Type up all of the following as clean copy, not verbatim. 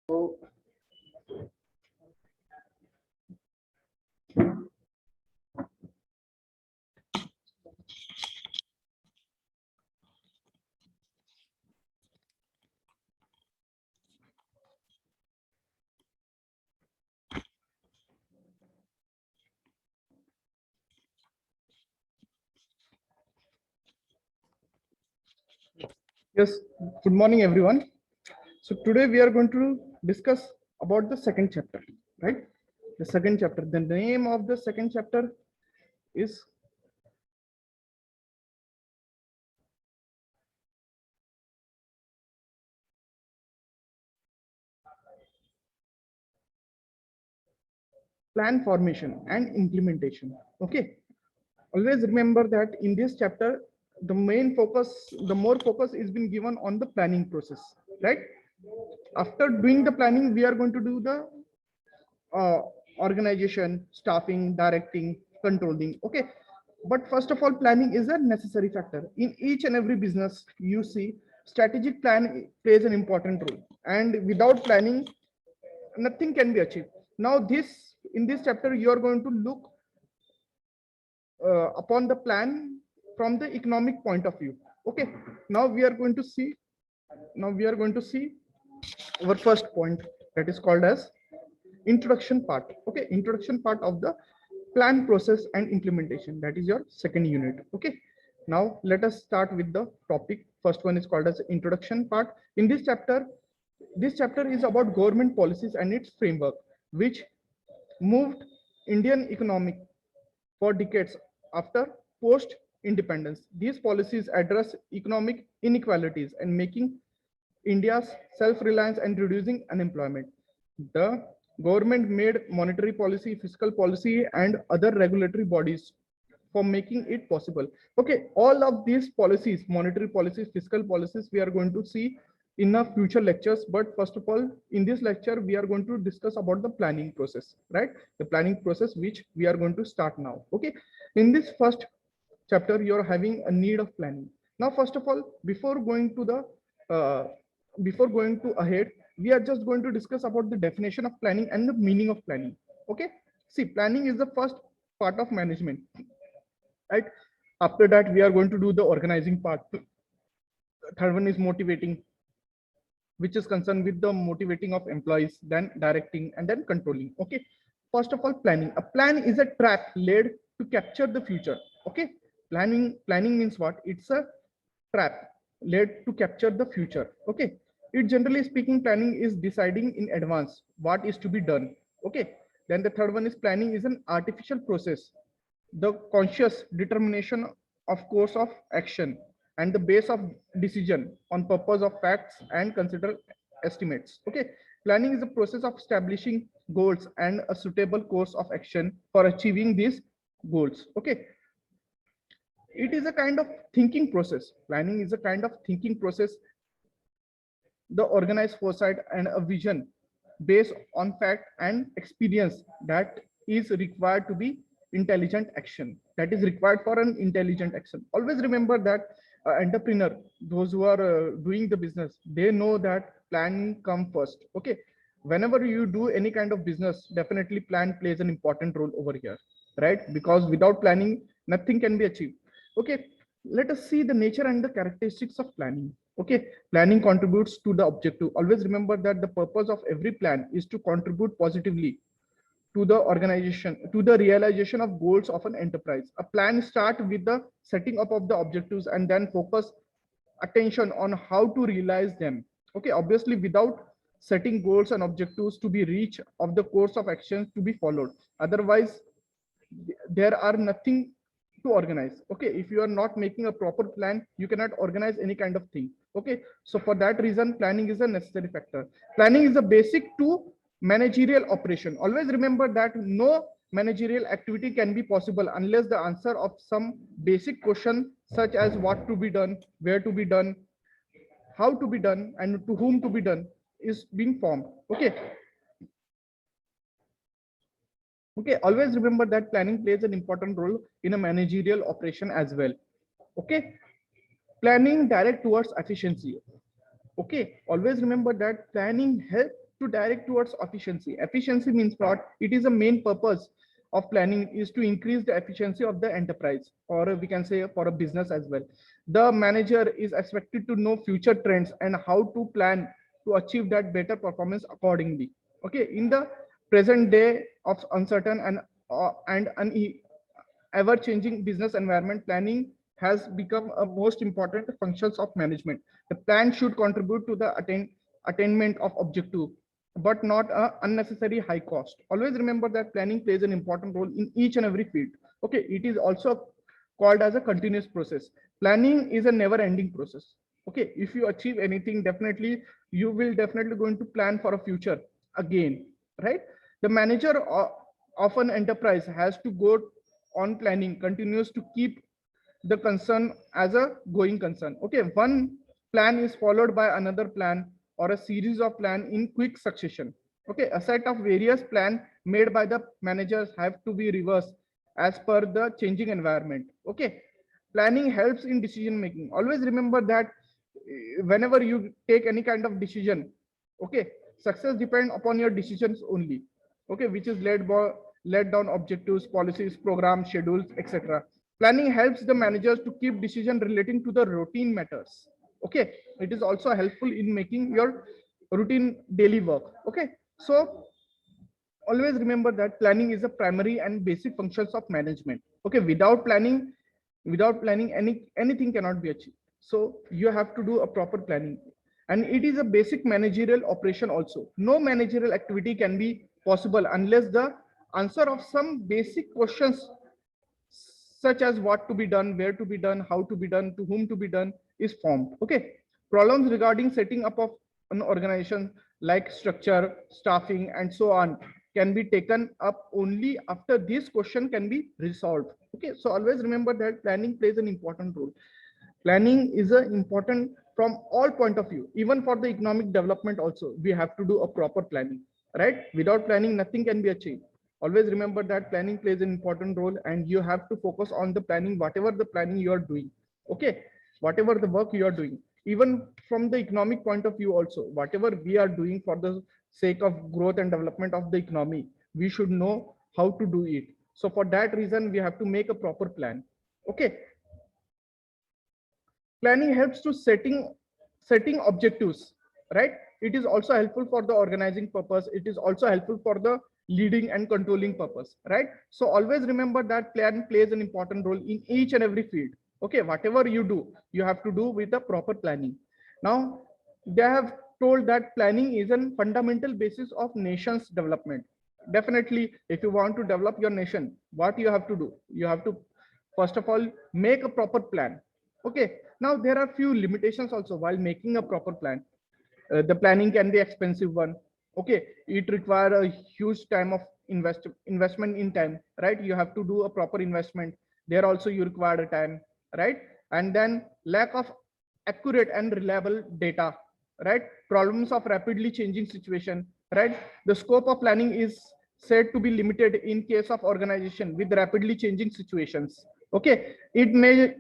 So, yes, good morning, everyone. So today we are going to discuss about the second chapter, right? The second chapter. The name of the second chapter is plan formation and implementation. Okay. Always remember that in this chapter, the more focus is being given on the planning process, right? After doing the planning, we are going to do the uh, organization, staffing, directing, controlling. Okay. But first of all, planning is a necessary factor. In each and every business, you see, strategic plan plays an important role. And without planning, nothing can be achieved. Now, in this chapter, you are going to look upon the plan from the economic point of view. Okay. Now we are going to see. Now we are going to see our first point, that is called as introduction part. Okay, introduction part of the plan process and implementation, that is your second unit. Okay, now let us start with the topic. First one is called as introduction part. In this chapter is about government policies and its framework, which moved Indian economic for decades after post independence. These policies address economic inequalities and making India's self-reliance and reducing unemployment. The government made monetary policy, fiscal policy, and other regulatory bodies for making it possible. Okay, all of these policies, monetary policies, fiscal policies, we are going to see in our future lectures. But first of all, in this lecture, we are going to discuss about the planning process, right? The planning process, which we are going to start now. Okay, in this first chapter, you're having a need of planning. Now, first of all, before going to ahead, we are just going to discuss about the definition of planning and the meaning of planning. Okay, see, planning is the first part of management, right? After that, we are going to do the organizing part. Third one is motivating, which is concerned with the motivating of employees, then directing, and then controlling. Okay, first of all, planning. A plan is a trap laid to capture the future. Okay, planning means what? It's a trap laid to capture the future. Okay, it generally speaking, planning is deciding in advance what is to be done. Okay, then the third one is planning is an artificial process, the conscious determination of course of action and the base of decision on purpose of facts and consider estimates. Okay, planning is a process of establishing goals and a suitable course of action for achieving these goals. Okay, it is a kind of thinking process. Planning is a kind of thinking process, the organized foresight and a vision based on fact and experience that is required to be intelligent action, that is required for an intelligent action. Always remember that entrepreneur, those who are doing the business, they know that planning come first. Okay, whenever you do any kind of business, definitely plan plays an important role over here, right? Because without planning, nothing can be achieved. Okay, let us see the nature and the characteristics of planning. Okay, planning contributes to the objective. Always remember that the purpose of every plan is to contribute positively to the organization, to the realization of goals of an enterprise. A plan starts with the setting up of the objectives and then focus attention on how to realize them. Okay, obviously, without setting goals and objectives to be reached of the course of actions to be followed, otherwise there are nothing to organize. Okay, if you are not making a proper plan, you cannot organize any kind of thing. Okay, so for that reason, planning is a necessary factor. Planning is a basic to managerial operation. Always remember that no managerial activity can be possible unless the answer of some basic question such as what to be done, where to be done, how to be done, and to whom to be done is being formed. Okay, okay, always remember that planning plays an important role in a managerial operation as well. Okay, planning direct towards efficiency. Okay, always remember that planning help to direct towards efficiency. Efficiency means what? It is the main purpose of planning is to increase the efficiency of the enterprise, or we can say for a business as well. The manager is expected to know future trends and how to plan to achieve that better performance accordingly. Okay, in the present day of uncertain and ever changing business environment, planning has become a most important functions of management. The plan should contribute to the attainment of objective, but not a unnecessary high cost. Always remember that planning plays an important role in each and every field. Okay, it is also called as a continuous process. Planning is a never ending process. Okay, if you achieve anything, definitely you will definitely going to plan for a future again, right? The manager of an enterprise has to go on planning continues to keep the concern as a going concern. Okay, one plan is followed by another plan or a series of plan in quick succession. Okay, a set of various plan made by the managers have to be reversed as per the changing environment. Okay, planning helps in decision making. Always remember that whenever you take any kind of decision, okay, success depends upon your decisions only. Okay, which is led down objectives, policies, programs, schedules, etc. Planning helps the managers to keep decision relating to the routine matters. Okay, it is also helpful in making your routine daily work. Okay, so always remember that planning is a primary and basic functions of management. Okay, without planning anything cannot be achieved. So you have to do a proper planning, and it is a basic managerial operation also. No managerial activity can be possible unless the answer of some basic questions such as what to be done, where to be done, how to be done, to whom to be done is formed. Okay, problems regarding setting up of an organization like structure, staffing, and so on can be taken up only after this question can be resolved. Okay, so always remember that planning plays an important role. Planning is a important from all point of view. Even for the economic development also, we have to do a proper planning, right? Without planning, nothing can be achieved. Always remember that planning plays an important role, and you have to focus on the planning, whatever the planning you are doing. Okay, whatever the work you are doing, even from the economic point of view also, whatever we are doing for the sake of growth and development of the economy, we should know how to do it. So for that reason, we have to make a proper plan. Okay, planning helps to setting objectives, right? It is also helpful for the organizing purpose. It is also helpful for the leading and controlling purpose, right? So always remember that plan plays an important role in each and every field. Okay, whatever you do, you have to do with a proper planning. Now they have told that planning is a fundamental basis of nation's development. Definitely, if you want to develop your nation, what you have to do, you have to first of all make a proper plan. Okay, now there are few limitations also while making a proper plan. The planning can be expensive one. Okay, it require a huge time of investment in time, right? You have to do a proper investment there also, you require a time, right? And then lack of accurate and reliable data, right? Problems of rapidly changing situation, right? The scope of planning is said to be limited in case of organization with rapidly changing situations. Okay, it may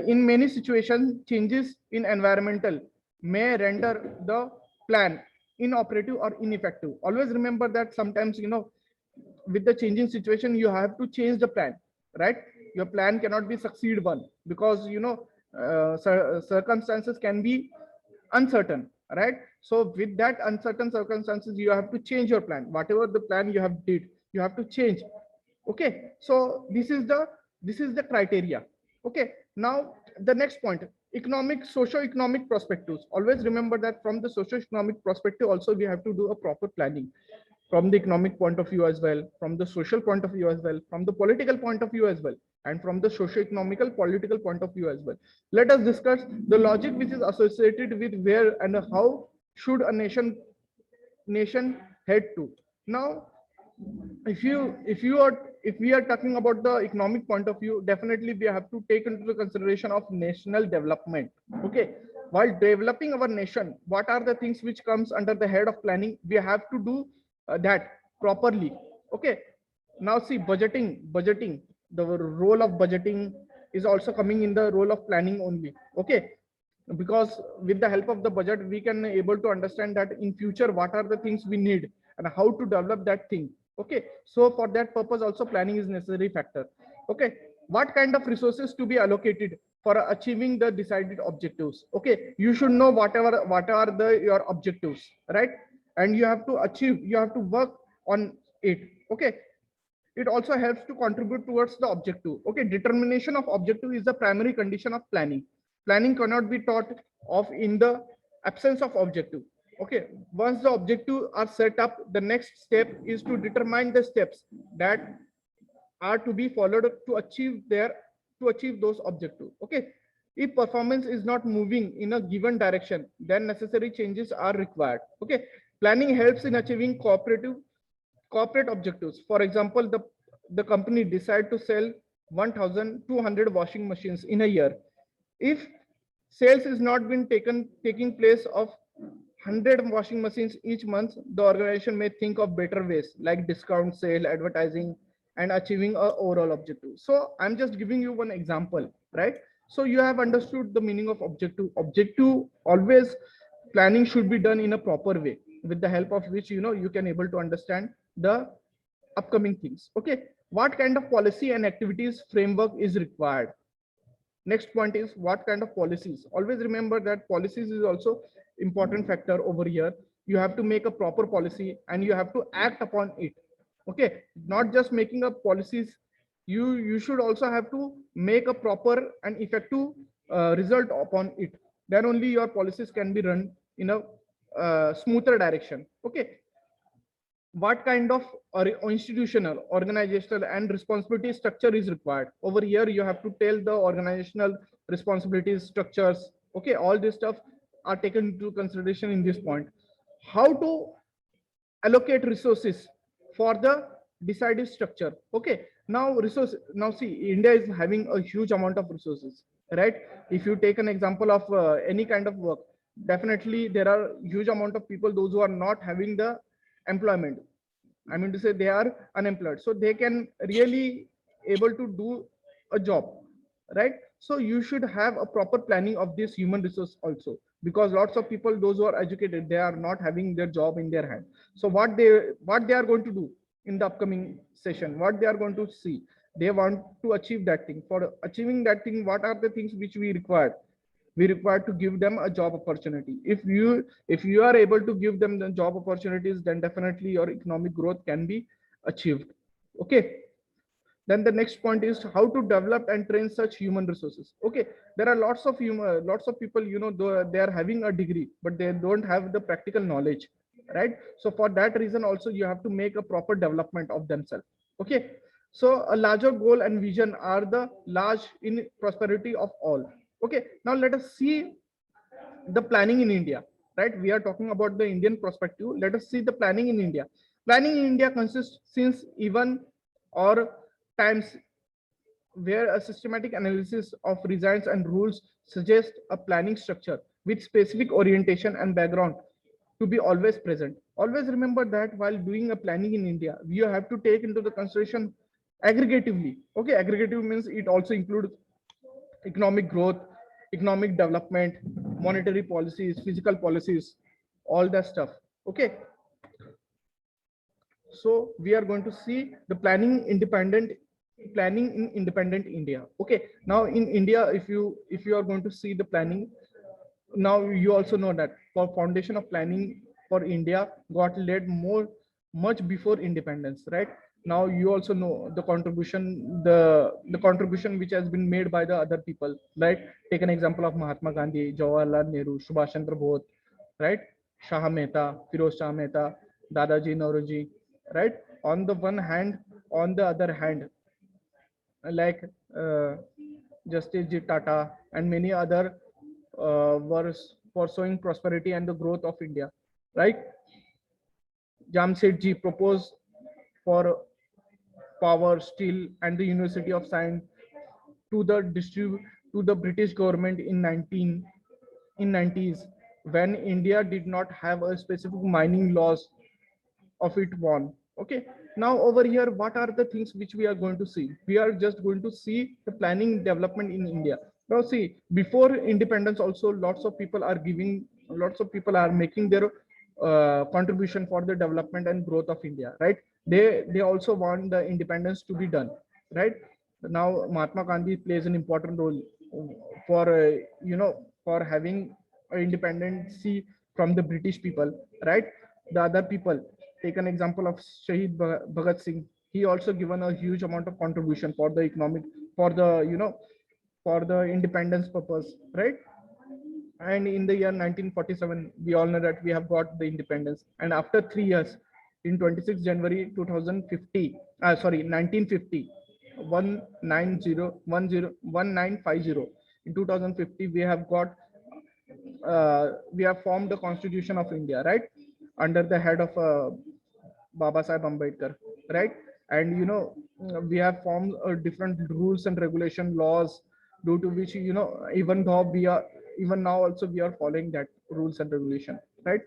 in many situations changes in environmental may render the plan inoperative or ineffective. Always remember that sometimes, with the changing situation, you have to change the plan, right? Your plan cannot be succeed one because circumstances can be uncertain, right? So with that uncertain circumstances, you have to change your plan. Whatever the plan you have did, you have to change. Okay, so this is the criteria. Okay, now the next point, economic socio-economic perspectives. Always remember that from the socio-economic perspective also, we have to do a proper planning from the economic point of view as well, from the social point of view as well, from the political point of view as well, and from the socio-economical political point of view as well. Let us discuss the logic which is associated with where and how should a nation head to. Now if we are talking about the economic point of view, definitely we have to take into the consideration of national development. Okay, while developing our nation, what are the things which comes under the head of planning? We have to do that properly. Okay, now see, budgeting, the role of budgeting is also coming in the role of planning only. Okay, because with the help of the budget we can able to understand that in future what are the things we need and how to develop that thing. Okay, so for that purpose also planning is necessary factor. Okay, what kind of resources to be allocated for achieving the decided objectives? Okay, you should know what are the your objectives, right? And you have to achieve, you have to work on it. Okay, it also helps to contribute towards the objective. Okay, determination of objective is the primary condition of planning. Planning cannot be taught of in the absence of objective. Okay, once the objective are set up, the next step is to determine the steps that are to be followed to achieve those objectives. Okay, if performance is not moving in a given direction, then necessary changes are required. Okay, planning helps in achieving corporate objectives. For example, the company decide to sell 1,200 washing machines in a year. If sales is not been taking place of 100 washing machines each month, the organization may think of better ways like discount sale, advertising, and achieving a overall objective. So I'm just giving you one example, right? So you have understood the meaning of objective. Objective always planning should be done in a proper way, with the help of which you can able to understand the upcoming things. Okay, what kind of policy and activities framework is required? Next point is what kind of policies. Always remember that policies is also important factor over here. You have to make a proper policy and you have to act upon it. Okay, not just making up policies, you should also have to make a proper and effective result upon it. Then only your policies can be run in a smoother direction. Okay, what kind of institutional, organizational, and responsibility structure is required? Over here you have to tell the organizational responsibilities, structures. Okay, all this stuff are taken into consideration in this point. How to allocate resources for the decided structure? Okay, now see, India is having a huge amount of resources, right? If you take an example of any kind of work, definitely there are huge amount of people, those who are not having the employment. I mean to say they are unemployed, so they can really able to do a job, right? So you should have a proper planning of this human resource also, because lots of people, those who are educated, they are not having their job in their hand. So what they are going to do in the upcoming session, what they are going to see, they want to achieve that thing. For achieving that thing, what are the things which we require? We require to give them a job opportunity. If you are able to give them the job opportunities, then definitely your economic growth can be achieved. Okay, then the next point is how to develop and train such human resources. Okay, there are lots of people, they are having a degree but they don't have the practical knowledge, right? So for that reason also you have to make a proper development of themselves. Okay, so a larger goal and vision are the large in prosperity of all. Okay, now let us see the planning in India, right? We are talking about the Indian perspective. Let us see the planning in India. Planning in India consists since even or times where a systematic analysis of designs and rules suggest a planning structure with specific orientation and background to be always present. Always remember that while doing a planning in India, you have to take into the consideration aggregatively. Okay, aggregative means it also includes economic growth, economic development, monetary policies, physical policies, all that stuff. Okay, so we are going to see the planning in independent India. Okay, now in India, if you are going to see the planning, now you also know that for foundation of planning for India got laid much before independence, right? Now you also know the contribution which has been made by the other people, right? Take an example of Mahatma Gandhi, Jawaharlal Nehru, Subhash Chandra Bose, right? Shah Mehta, Firoz Shah Mehta, Dadaji Nauroji, right? On the one hand, on the other hand, like uh, Justice G. Tata and many other were pursuing prosperity and the growth of India, right? Jamshedji proposed for power, steel, and the University of Science to the British government in 90s, when India did not have a specific mining laws of it one. Okay, now over here what are the things which we are going to see? We are just going to see the planning development in India. Now see, before independence also lots of people are making their contribution for the development and growth of India, right? They also want the independence to be done, right? Now Mahatma Gandhi plays an important role for for having independency from the British people, right? The other people, take an example of Shahid Bhagat Singh. He also given a huge amount of contribution for the economic, for the for the independence purpose, right? And in the year 1947, we all know that we have got the independence. And after 3 years, in 26 January 2050, sorry, 1950, 1950, in 2050, we have formed the Constitution of India, right? Under the head of Baba Sahib Ambedkar, right? And we have formed different rules and regulation laws, due to which even though we are, even now also we are following that rules and regulation, right?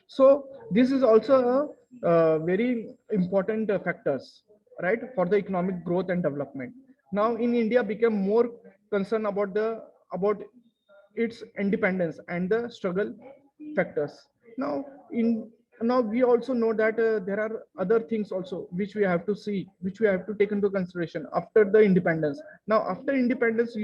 So this is also a very important factors, right, for the economic growth and development. Now in India became more concerned about the about its independence and the struggle factors. Now in now we also know that there are other things also which we have to see, which we have to take into consideration after the independence. Now after independence,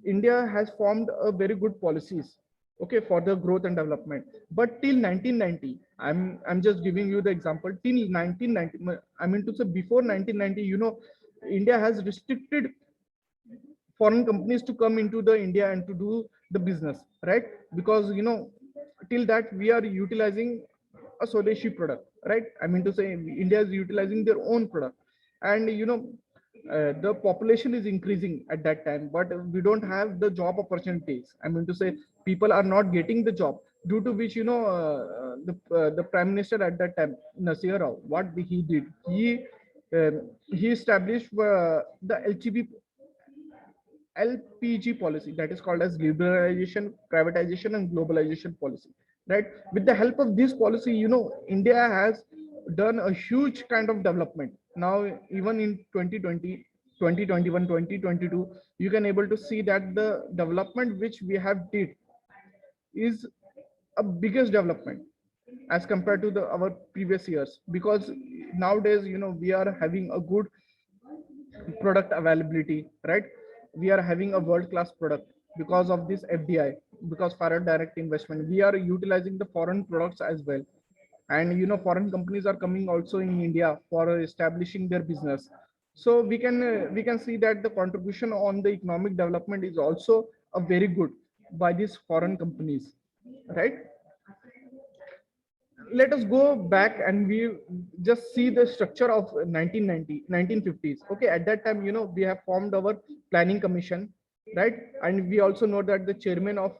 India has formed a very good policies, okay, for the growth and development. But till 1990, I'm just giving you the example, till 1990, I mean to say before 1990, India has restricted foreign companies to come into the India and to do the business, right? Because till that we are utilizing a Swadeshi product, right? I mean to say India is utilizing their own product, and the population is increasing at that time, but we don't have the job opportunities. I mean to say people are not getting the job, due to which the prime minister at that time, Nasir Rao, what he did, he established the LPG policy, that is called as liberalization, privatization, and globalization policy. Right? With the help of this policy, India has done a huge kind of development. Now, even in 2020, 2021, 2022, you can able to see that the development which we have did is a biggest development as compared to our previous years, because nowadays we are having a good product availability, right? We are having a world class product because of this FDI, because foreign direct investment. We are utilizing the foreign products as well, and foreign companies are coming also in India for establishing their business. So we can see that the contribution on the economic development is also a very good by these foreign companies, right? Let us go back and we just see the structure of 1990 1950s. Okay, at that time we have formed our planning commission, right? And we also know that the chairman of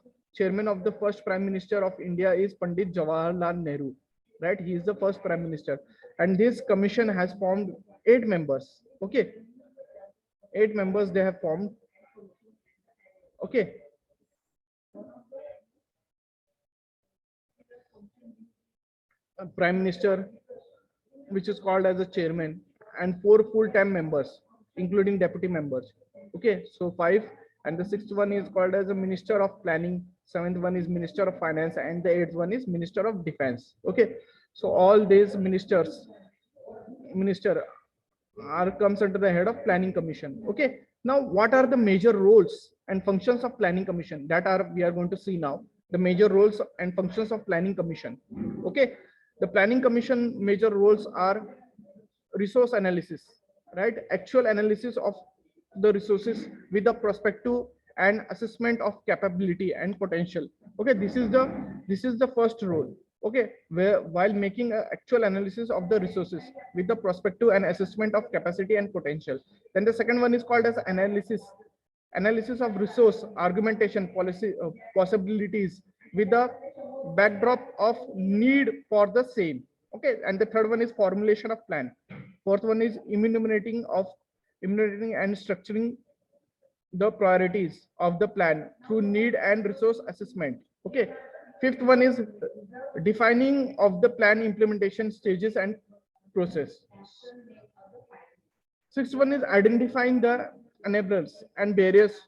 the first prime minister of India is Pandit Jawaharlal Nehru, right? He is the first prime minister, and this commission has formed 8 members. Okay, 8 members they have formed. Okay, prime minister, which is called as a chairman, and 4 full-time members, including deputy members. Okay, so 5, and the 6th one is called as a minister of planning, 7th one is minister of finance, and the 8th one is minister of defense. Okay, so all these minister are comes under the head of planning commission. Okay, now what are the major roles and functions of planning commission? That are we are going to see now, the major roles and functions of planning commission. Okay, the planning commission major roles are resource analysis, right? Actual analysis of the resources with the perspective and assessment of capability and potential. Okay, this is the first role. Okay, where while making an actual analysis of the resources with the perspective and assessment of capacity and potential. Then the second one is called as analysis of resource argumentation policy possibilities with the backdrop of need for the same. Okay, and the third one is formulation of plan. Fourth one is enumerating and structuring the priorities of the plan through need and resource assessment. Okay, fifth one is defining of the plan implementation stages and process. Sixth one is identifying the enablers and barriers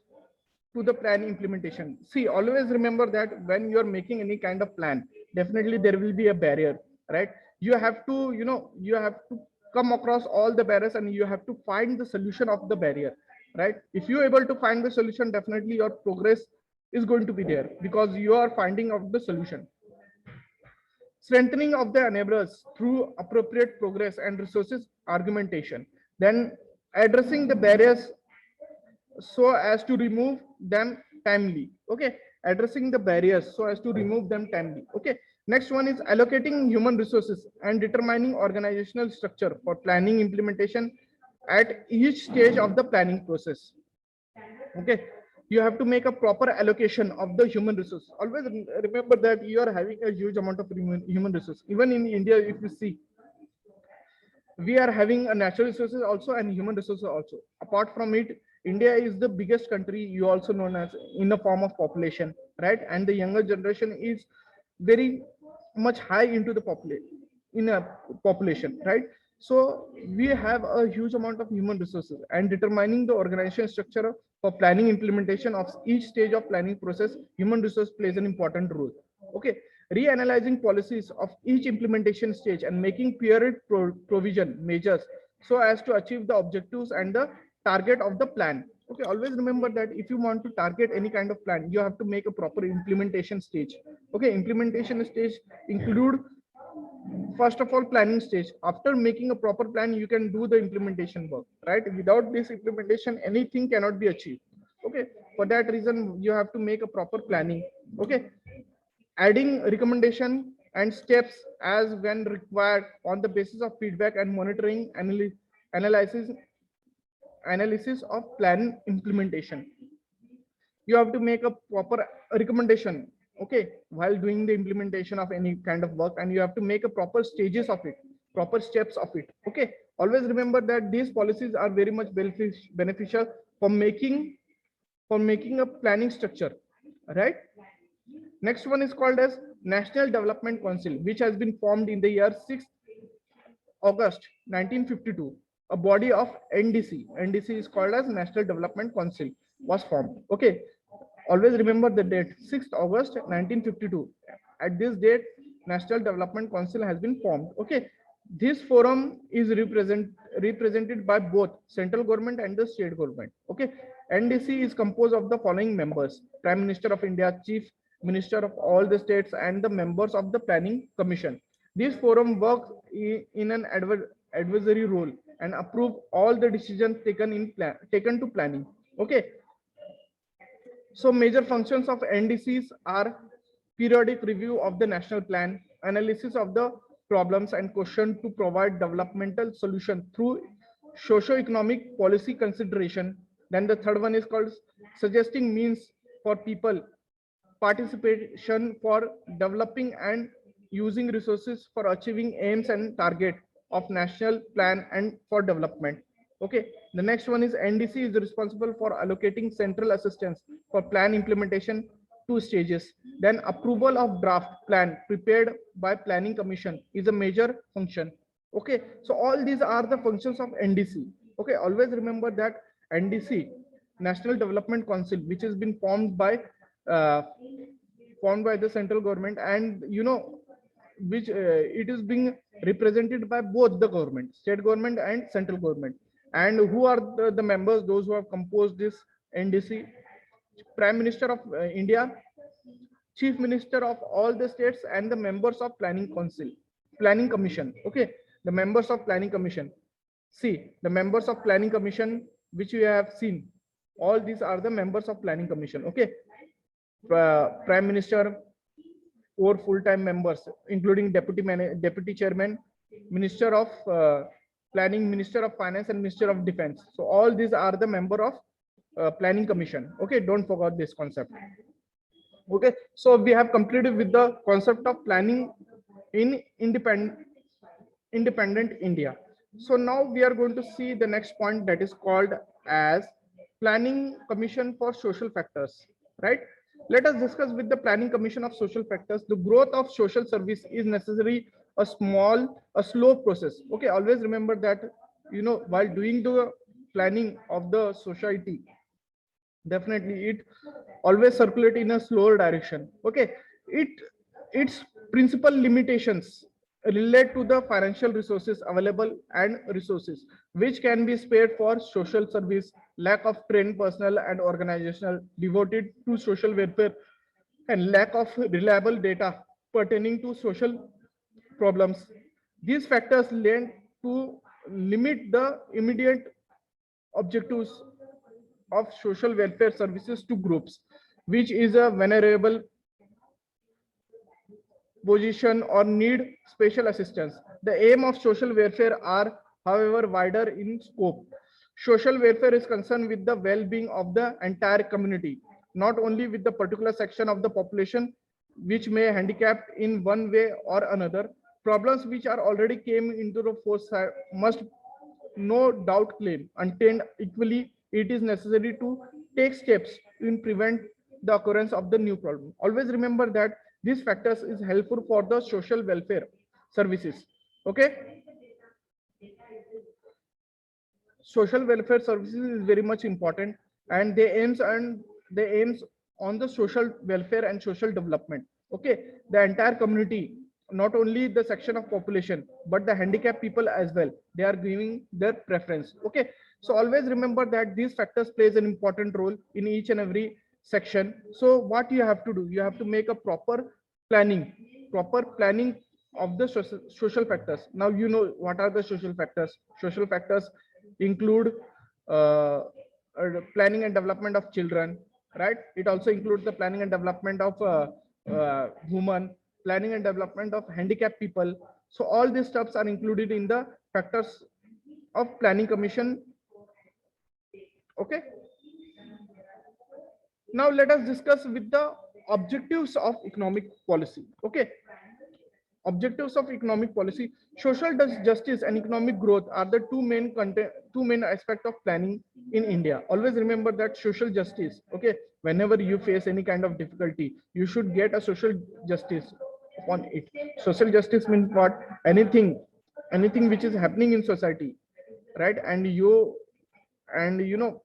to the plan implementation. See, always remember that when you are making any kind of plan, definitely there will be a barrier, right? You have to, you have to come across all the barriers and you have to find the solution of the barrier, right? If you're able to find the solution, definitely your progress is going to be there because you are finding out the solution. Strengthening of the enablers through appropriate progress and resources argumentation. Then addressing the barriers so as to remove them timely. Okay, addressing the barriers so as to remove them timely. Okay, next one is allocating human resources and determining organizational structure for planning implementation at each stage of the planning process. Okay, you have to make a proper allocation of the human resource. Always remember that you are having a huge amount of human resource. Even in India, if you see, we are having a natural resources also and human resources also. Apart from it, India is the biggest country, you also known as, in the form of population, right? And the younger generation is very much high into the population, right? So we have a huge amount of human resources, and determining the organization structure for planning implementation of each stage of planning process, human resource plays an important role. Okay, reanalyzing policies of each implementation stage and making period provision measures so as to achieve the objectives and the target of the plan. Okay, always remember that if you want to target any kind of plan, you have to make a proper implementation stage. Okay, implementation stage include, first of all, planning stage. After making a proper plan, you can do the implementation work, right? Without this implementation, anything cannot be achieved. Okay, for that reason, you have to make a proper planning. Okay, adding recommendation and steps as when required on the basis of feedback and monitoring analysis analysis of plan implementation. You have to make a proper recommendation, okay, while doing the implementation of any kind of work, and you have to make a proper stages of it, proper steps of it. Okay, always remember that these policies are very much beneficial for making a planning structure, right? Next one is called as National Development Council, which has been formed in the year 6th August 1952. A body of NDC. NDC is called as National Development Council was formed. Okay, always remember the date, 6th August 1952. At this date, National Development Council has been formed. Okay, this forum is represented by both central government and the state government. Okay, NDC is composed of the following members: Prime Minister of India, Chief Minister of all the states, and the members of the Planning Commission. This forum works in an advisory role and approve all the decisions taken to planning. Okay, so major functions of NDCs are periodic review of the national plan, analysis of the problems and question to provide developmental solution through socio-economic policy consideration. Then the third one is called suggesting means for people participation for developing and using resources for achieving aims and target of national plan and for development. Okay, the next one is NDC is responsible for allocating central assistance for plan implementation, 2 stages. Then approval of draft plan prepared by Planning Commission is a major function. Okay, so all these are the functions of NDC. Okay, always remember that NDC, National Development Council, which has been uh, formed by the central government, and which it is being represented by both the government, state government and central government. And who are the members, those who have composed this NDC? Prime Minister of India, Chief Minister of all the states, and the members of Planning Commission. Okay, the members of Planning Commission. See, the members of Planning Commission, which you have seen, all these are the members of Planning Commission. Okay, Prime Minister, 4 full-time members, including deputy chairman, Minister of Planning, Minister of Finance, and Minister of Defense. So all these are the member of Planning Commission. Okay, don't forget this concept. Okay, so we have completed with the concept of planning in independent India. So now we are going to see the next point, that is called as Planning Commission for Social Factors, right? Let us discuss with the Planning Commission of Social Factors. The growth of social service is necessary a slow process. Okay, always remember that, while doing the planning of the society, Definitely, it always circulate in a slower direction. Okay, its principal limitations relate to the financial resources available and resources which can be spared for social service, lack of trained personnel and organizational devoted to social welfare, and lack of reliable data pertaining to social problems. These factors lend to limit the immediate objectives of social welfare services to groups which is a vulnerable position or need special assistance. The aim of social welfare are, however, wider in scope. Social welfare is concerned with the well-being of the entire community, not only with the particular section of the population which may handicap in one way or another. Problems which are already came into the foresight must no doubt claim untained equally. It is necessary to take steps in prevent the occurrence of the new problem. Always remember that these factors is helpful for the social welfare services. Okay, social welfare services is very much important, and they aims on the social welfare and social development. Okay, the entire community, not only the section of population but the handicapped people as well, they are giving their preference. Okay, so always remember that these factors plays an important role in each and every section. So what you have to do, you have to make a planning proper planning of the social factors. Now you know what are the social factors. Social factors include planning and development of children, right? It also includes the planning and development of women, planning and development of handicapped people. So all these steps are included in the factors of planning commission. Okay, now let us discuss with the objectives of economic policy. Okay, objectives of economic policy. Social justice and economic growth are the two main aspects of planning in India. Always remember that social justice, okay, whenever you face any kind of difficulty, you should get a social justice upon it. Social justice means what? Anything which is happening in society, right? And you know,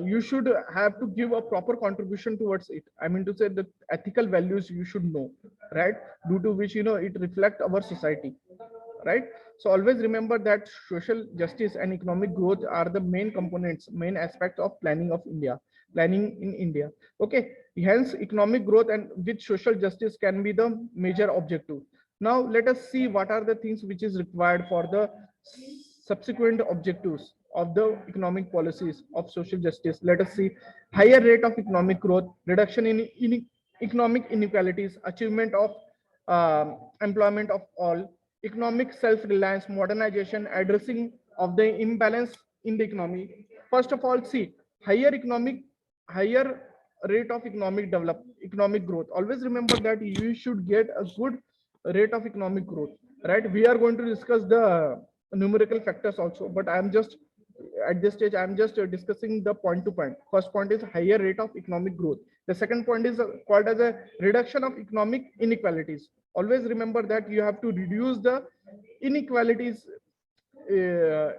you should have to give a proper contribution towards it. I mean to say the ethical values you should know, right? Due to which, you know, it reflects our society, right? So always remember that social justice and economic growth are the main components, main aspects of planning in India. Okay, hence economic growth and with social justice can be the major objective. Now let us see what are the things which is required for the subsequent objectives of the economic policies of social justice. Let us see: higher rate of economic growth, reduction in economic inequalities, achievement of employment of all, economic self-reliance, modernization, addressing of the imbalance in the economy. First of all, see higher rate of economic growth. Always remember that you should get a good rate of economic growth, right? We are going to discuss the numerical factors also, but I am just at this stage, I am just discussing the point to point. First point is higher rate of economic growth. The second point is called as a reduction of economic inequalities. Always remember that you have to reduce the inequalities uh,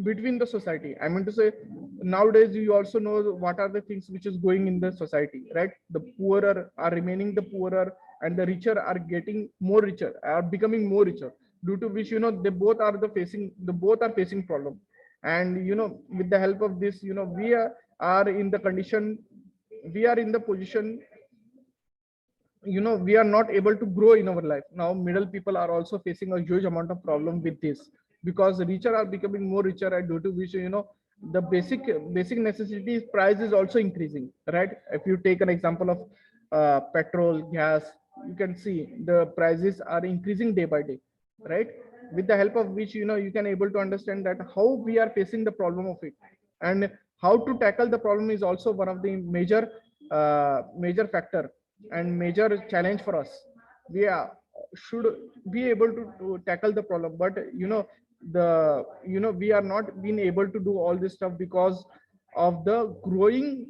between the society. I mean to say, nowadays you also know what are the things which is going in the society, right? The poorer are remaining the poorer, and the richer are getting more richer, are becoming more richer, due to which, you know, they both are facing problem. And you know, with the help of this, you know, are in the condition, we are in the position, you know, we are not able to grow in our life. Now middle people are also facing a huge amount of problem with this, because the richer are becoming more richer, and due to which, you know, the basic necessities price is also increasing, right? If you take an example of petrol, gas, you can see the prices are increasing day by day, right? With the help of which, you know, you can able to understand that how we are facing the problem of it, and how to tackle the problem is also one of the major factor and major challenge for us. We should be able to tackle the problem, but you know, we are not being able to do all this stuff because of the growing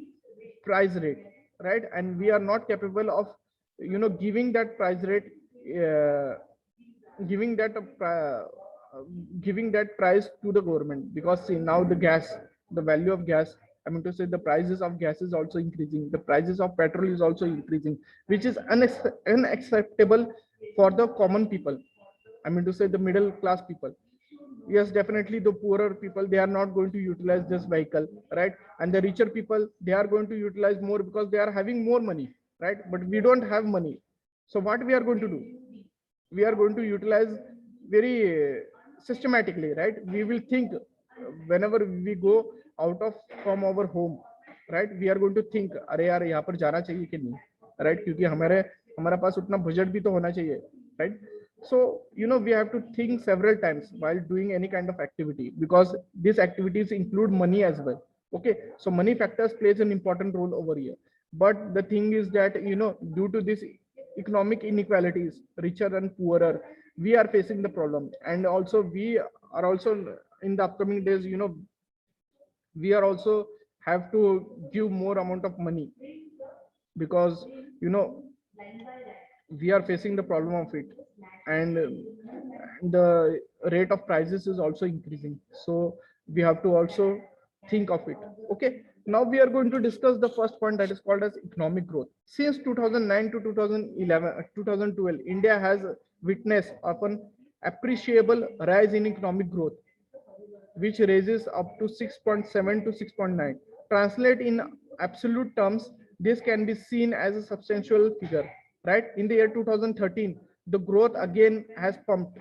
price rate, right? And we are not capable of, you know, giving that price rate, uh, giving that giving that price to the government. Because see, now the value of gas I mean to say the prices of gas is also increasing, the prices of petrol is also increasing, which is unacceptable for the common people. I mean to say the middle class people. Yes, definitely the poorer people, they are not going to utilize this vehicle, right? And the richer people, they are going to utilize more because they are having more money, right? But we don't have money. So what we are going to do? We are going to utilize very systematically, right? We will think whenever we go out of from our home, right? We are going to think, अरे यार यहाँ पर जाना चाहिए कि नहीं, right? क्योंकि हमारे हमारा पास उतना बजट भी तो होना चाहिए, right? So we have to think several times while doing any kind of activity, because these activities include money as well. Okay, so money factors plays an important role over here. But the thing is that due to this economic inequalities, richer and poorer, we are facing the problem. And also we are also in the upcoming days, we are also have to give more amount of money, because we are facing the problem of it. And the rate of prices is also increasing, so we have to also think of it. Okay, now we are going to discuss the first point, that is called as economic growth. Since 2009 to 2011 2012, India has witnessed an appreciable rise in economic growth, which raises up to 6.7 to 6.9. Translate in absolute terms, this can be seen as a substantial figure, right? In the year 2013, the growth again has pumped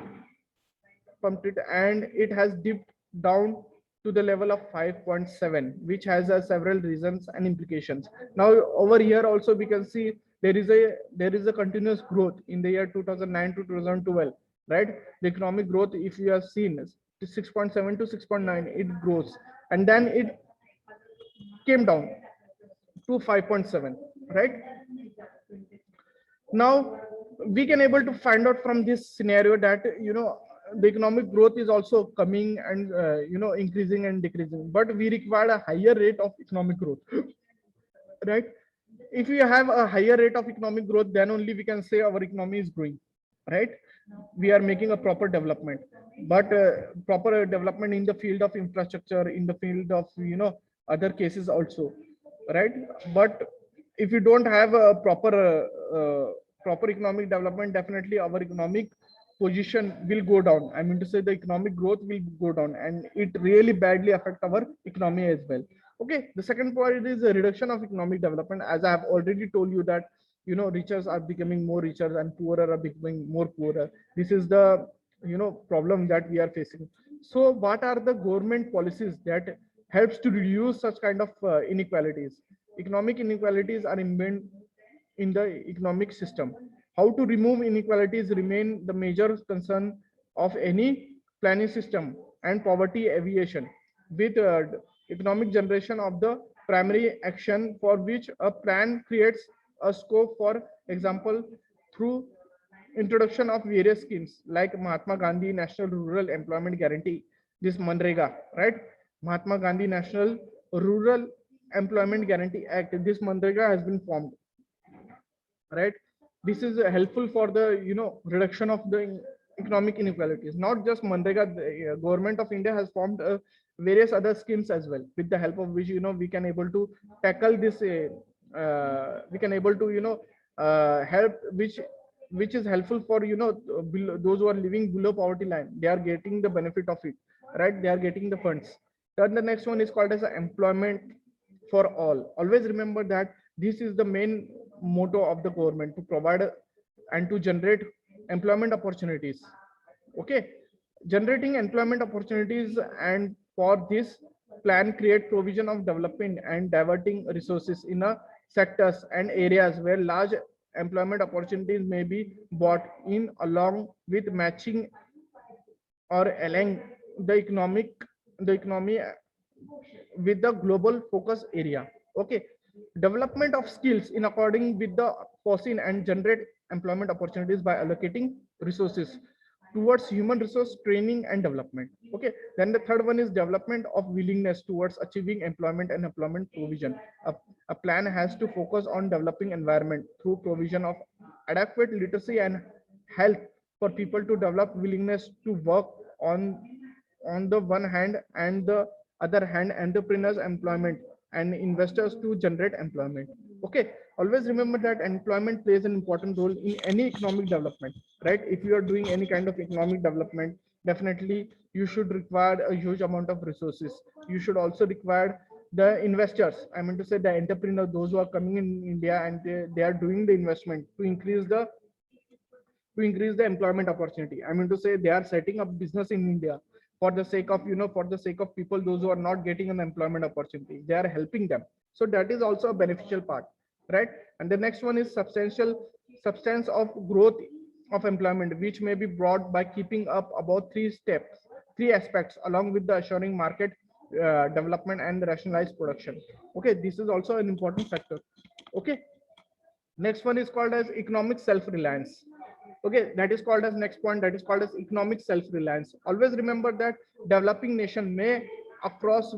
it, and it has dipped down to the level of 5.7, which has several reasons and implications. Now over here also we can see there is a continuous growth in the year 2009 to 2012, right? The economic growth, if you have seen, is 6.7 to 6.9, it grows, and then it came down to 5.7, right? Now we can able to find out from this scenario that the economic growth is also coming and increasing and decreasing, but we require a higher rate of economic growth, right? If we have a higher rate of economic growth, then only we can say our economy is growing, right? We are making a proper development. But proper development in the field of infrastructure, in the field of other cases also, right? But if you don't have a proper economic development, definitely our economic position will go down. I mean to say the economic growth will go down, and it really badly affect our economy as well. Okay, the second point is the reduction of economic development. As I have already told you that richer are becoming more richer and poorer are becoming more poorer. This is the problem that we are facing. So what are the government policies that helps to reduce such kind of inequalities? Economic inequalities are embedded in the economic system. How to remove inequalities remain the major concern of any planning system, and poverty aviation with economic generation of the primary action for which a plan creates a scope. For example, through introduction of various schemes like Mahatma Gandhi National Rural Employment Guarantee, this Manrega, right? Mahatma Gandhi National Rural Employment Guarantee Act, this Manrega has been formed, right? This is helpful for the reduction of the economic inequalities. Not just Manrega, the government of India has formed various other schemes as well, with the help of which we can able to tackle this we can able to help, which is helpful for those who are living below poverty line. They are getting the benefit of it, right? They are getting the funds. Then the next one is called as employment for all. Always remember that this is the main motto of the government, to provide and to generate employment opportunities. Okay, generating employment opportunities, and for this plan create provision of developing and diverting resources in a sectors and areas where large employment opportunities may be brought in, along with matching or aligning the economy with the global focus area. Okay, development of skills in according with the foreseen and generate employment opportunities by allocating resources towards human resource training and development. Okay, then the third one is development of willingness towards achieving employment and employment provision. A plan has to focus on developing environment through provision of adequate literacy and health for people to develop willingness to work on the one hand, and the other hand entrepreneurs employment and investors to generate employment. Okay, always remember that employment plays an important role in any economic development, right? If you are doing any kind of economic development, definitely you should require a huge amount of resources. You should also require the investors, I mean to say the entrepreneur, those who are coming in India, and they are doing the investment to increase the employment opportunity. I mean to say they are setting up business in India for the sake of, for the sake of people, those who are not getting an employment opportunity. They are helping them. So that is also a beneficial part, right? And the next one is substance of growth of employment, which may be brought by keeping up about three aspects, along with the assuring market development and rationalized production. Okay, this is also an important factor. Okay, next one is called as economic self-reliance. Okay, that is called as next point, that is called as economic self-reliance. Always remember that developing nation may across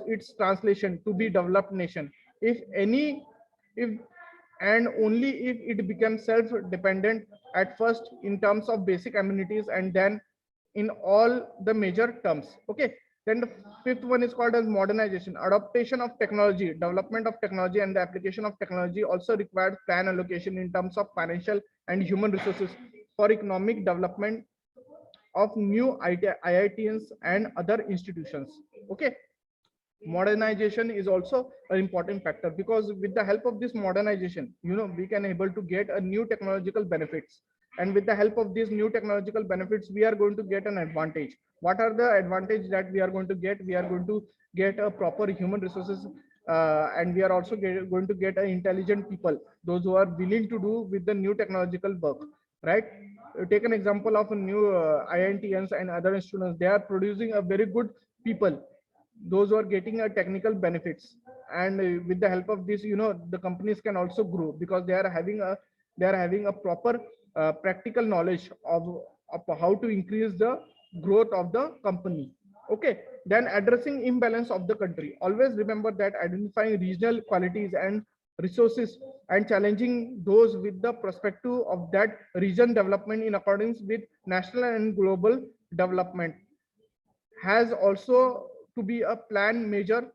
its translation to be developed nation if any if and only if it becomes self-dependent at first in terms of basic amenities, and then in all the major terms. Okay, then the fifth one is called as modernization. Adaptation of technology, development of technology, and the application of technology also requires plan allocation in terms of financial and human resources for economic development of new IITs and other institutions. Okay, modernization is also an important factor, because with the help of this modernization, we can able to get a new technological benefits, and with the help of these new technological benefits we are going to get an advantage. What are the advantage that we are going to get? We are going to get a proper human resources, and we are also going to get intelligent people, those who are willing to do with the new technological work, right? Take an example of a new IITs and other students. They are producing a very good people, those who are getting a technical benefits, and with the help of this, the companies can also grow, because they are having a proper practical knowledge of how to increase the growth of the company. Okay, then addressing imbalance of the country. Always remember that identifying regional qualities and resources and challenging those with the perspective of that region development in accordance with national and global development has also to be a plan major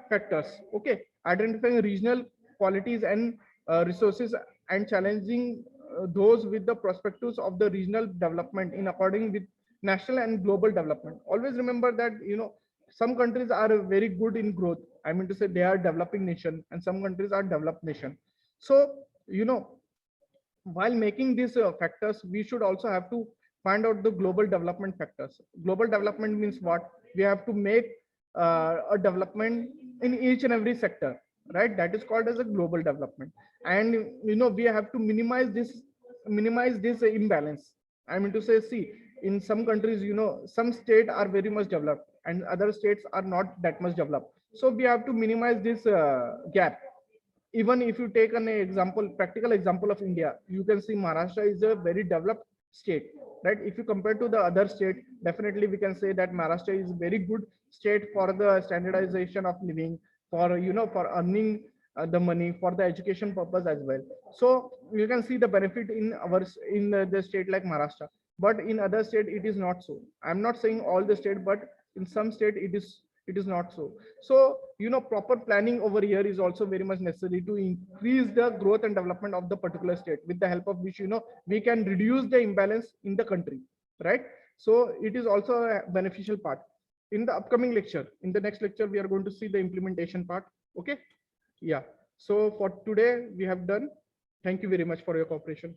factors. Okay, identifying regional qualities and resources and challenging those with the perspectives of the regional development in according with national and global development. Always remember that some countries are very good in growth, I mean to say they are developing nation, and some countries are developed nation. So while making these factors, we should also have to find out the global development factors. Global development means what? We have to make a development in each and every sector, right? That is called as a global development. And we have to minimize this imbalance. I mean to say, see, in some countries, some states are very much developed and other states are not that much developed. So we have to minimize this gap. Even if you take an example, practical example of India, you can see Maharashtra is a very developed state, right? If you compare to the other state, definitely we can say that Maharashtra is very good state for the standardization of living, for for earning the money for the education purpose as well. So you can see the benefit in the state like Maharashtra, but in other state it is not so. I'm not saying all the state, but in some state it is not so. So proper planning over here is also very much necessary to increase the growth and development of the particular state, with the help of which we can reduce the imbalance in the country, right? So it is also a beneficial part. In the upcoming lecture, in the next lecture, we are going to see the implementation part. Okay, yeah. So for today we have done. Thank you very much for your cooperation.